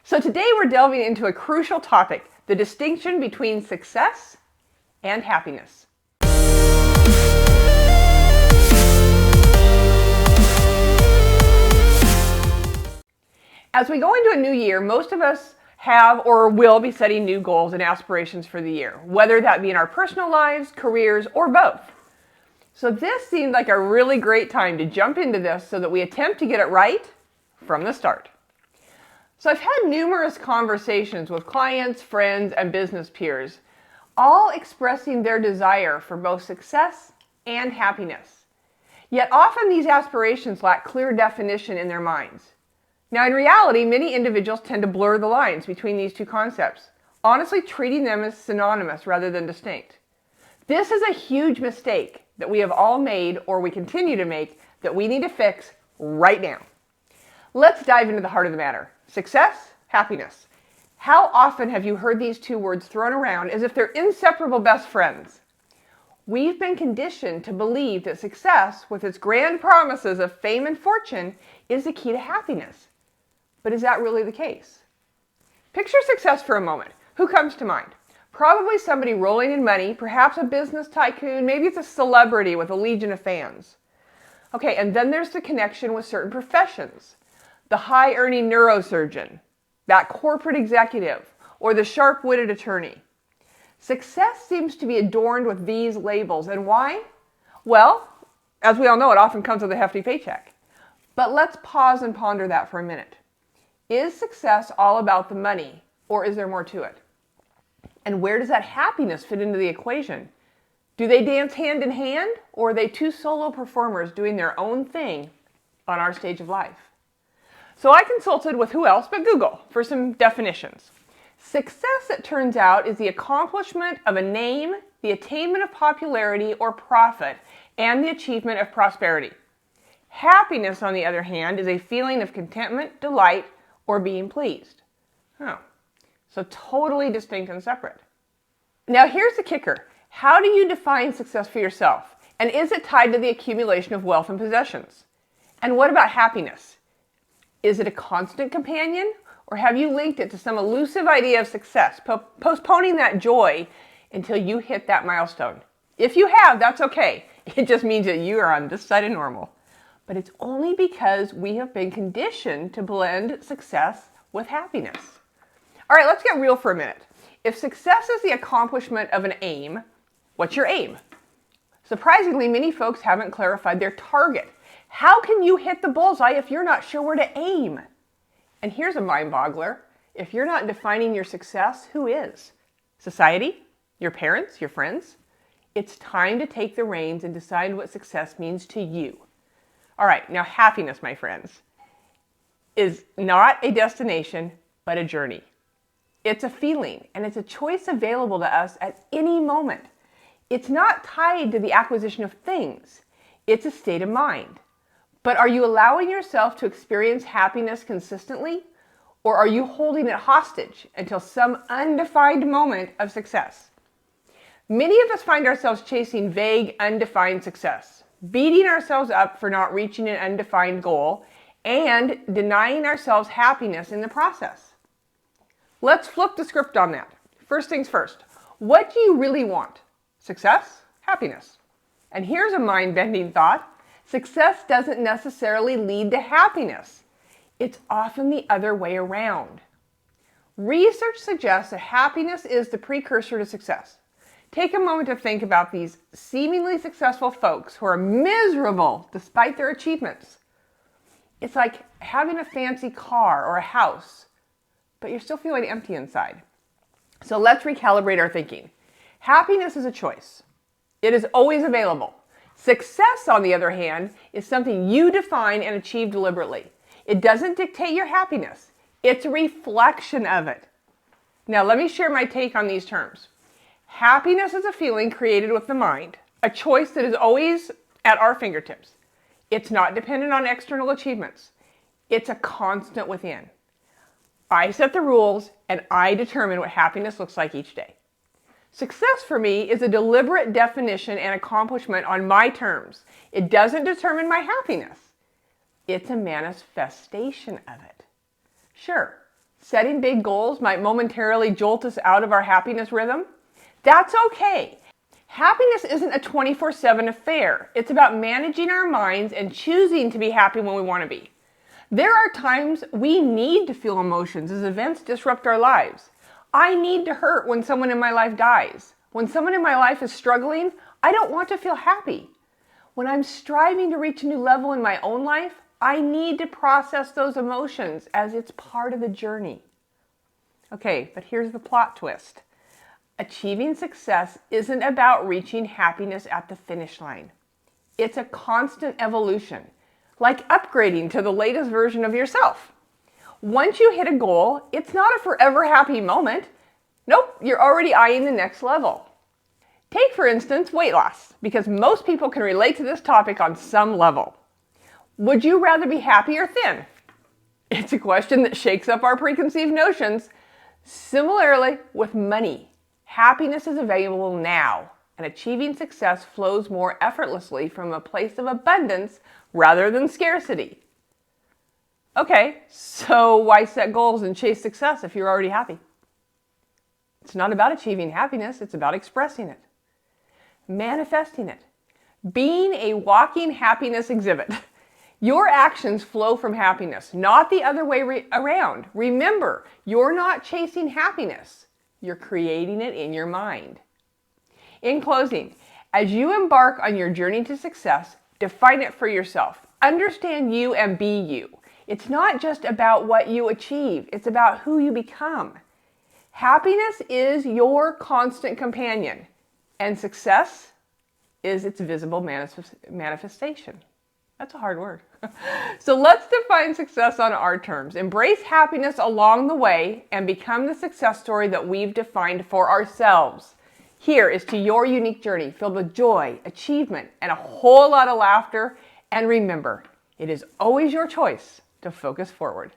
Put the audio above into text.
So today we're delving into a crucial topic, the distinction between success and happiness. As we go into a new year, most of us have or will be setting new goals and aspirations for the year, whether that be in our personal lives, careers, or both. So this seemed like a really great time to jump into this so that we attempt to get it right from the start. So I've had numerous conversations with clients, friends, and business peers, all expressing their desire for both success and happiness. Yet often these aspirations lack clear definition in their minds. Now, in reality, many individuals tend to blur the lines between these two concepts, honestly treating them as synonymous rather than distinct. This is a huge mistake that we have all made or we continue to make that we need to fix right now. Let's dive into the heart of the matter. Success, happiness. How often have you heard these two words thrown around as if they're inseparable best friends? We've been conditioned to believe that success, with its grand promises of fame and fortune, is the key to happiness. But is that really the case? Picture success for a moment. Who comes to mind? Probably somebody rolling in money, perhaps a business tycoon, maybe it's a celebrity with a legion of fans. Okay, and then there's the connection with certain professions. The high-earning neurosurgeon, that corporate executive, or the sharp-witted attorney. Success seems to be adorned with these labels, and why? Well, as we all know, it often comes with a hefty paycheck. But let's pause and ponder that for a minute. Is success all about the money, or is there more to it? And where does that happiness fit into the equation? Do they dance hand in hand, or are they two solo performers doing their own thing on our stage of life? So I consulted with who else but Google for some definitions. Success, it turns out, is the accomplishment of a name, the attainment of popularity or profit, and the achievement of prosperity. Happiness, on the other hand, is a feeling of contentment, delight, or being pleased. Oh, so totally distinct and separate. Now here's the kicker. How do you define success for yourself? And is it tied to the accumulation of wealth and possessions? And what about happiness? Is it a constant companion? Or have you linked it to some elusive idea of success, postponing that joy until you hit that milestone? If you have, that's okay. It just means that you are on this side of normal. But it's only because we have been conditioned to blend success with happiness. All right, let's get real for a minute. If success is the accomplishment of an aim, what's your aim? Surprisingly, many folks haven't clarified their target. How can you hit the bullseye if you're not sure where to aim? And here's a mind-boggler. If you're not defining your success, who is? Society? Your parents? Your friends? It's time to take the reins and decide what success means to you. All right, now happiness, my friends, is not a destination, but a journey. It's a feeling, and it's a choice available to us at any moment. It's not tied to the acquisition of things. It's a state of mind. But are you allowing yourself to experience happiness consistently, or are you holding it hostage until some undefined moment of success? Many of us find ourselves chasing vague, undefined success, beating ourselves up for not reaching an undefined goal, and denying ourselves happiness in the process. Let's flip the script on that. First things first, what do you really want? Success? Happiness? And here's a mind-bending thought. Success doesn't necessarily lead to happiness. It's often the other way around. Research suggests that happiness is the precursor to success. Take a moment to think about these seemingly successful folks who are miserable despite their achievements. It's like having a fancy car or a house, but you're still feeling empty inside. So let's recalibrate our thinking. Happiness is a choice. It is always available. Success, on the other hand, is something you define and achieve deliberately. It doesn't dictate your happiness. It's a reflection of it. Now, let me share my take on these terms. Happiness is a feeling created with the mind, a choice that is always at our fingertips. It's not dependent on external achievements. It's a constant within. I set the rules, and I determine what happiness looks like each day. Success for me is a deliberate definition and accomplishment on my terms. It doesn't determine my happiness. It's a manifestation of it. Sure, Setting big goals might momentarily jolt us out of our happiness rhythm. That's okay. Happiness isn't a 24/7 affair. It's about managing our minds and choosing to be happy when we want to be. There are times we need to feel emotions as events disrupt our lives. I need to hurt when someone in my life dies. When someone in my life is struggling, I don't want to feel happy. When I'm striving to reach a new level in my own life, I need to process those emotions as it's part of the journey. Okay, but here's the plot twist. Achieving success isn't about reaching happiness at the finish line. It's a constant evolution, like upgrading to the latest version of yourself. Once you hit a goal, it's not a forever happy moment. Nope, you're already eyeing the next level. Take, for instance, weight loss, because most people can relate to this topic on some level. Would you rather be happy or thin? It's a question that shakes up our preconceived notions. Similarly, with money, happiness is available now, and achieving success flows more effortlessly from a place of abundance rather than scarcity. Okay, so why set goals and chase success if you're already happy? It's not about achieving happiness, it's about expressing it, manifesting it, being a walking happiness exhibit. Your actions flow from happiness, not the other way around. Remember, you're not chasing happiness. You're creating it in your mind. In closing, as you embark on your journey to success, define it for yourself. Understand you and be you. It's not just about what you achieve. It's about who you become. Happiness is your constant companion, and success is its visible manifestation. That's a hard word. So let's define success on our terms. Embrace happiness along the way and become the success story that we've defined for ourselves. Here is to your unique journey filled with joy, achievement, and a whole lot of laughter. And remember, it is always your choice to focus forward.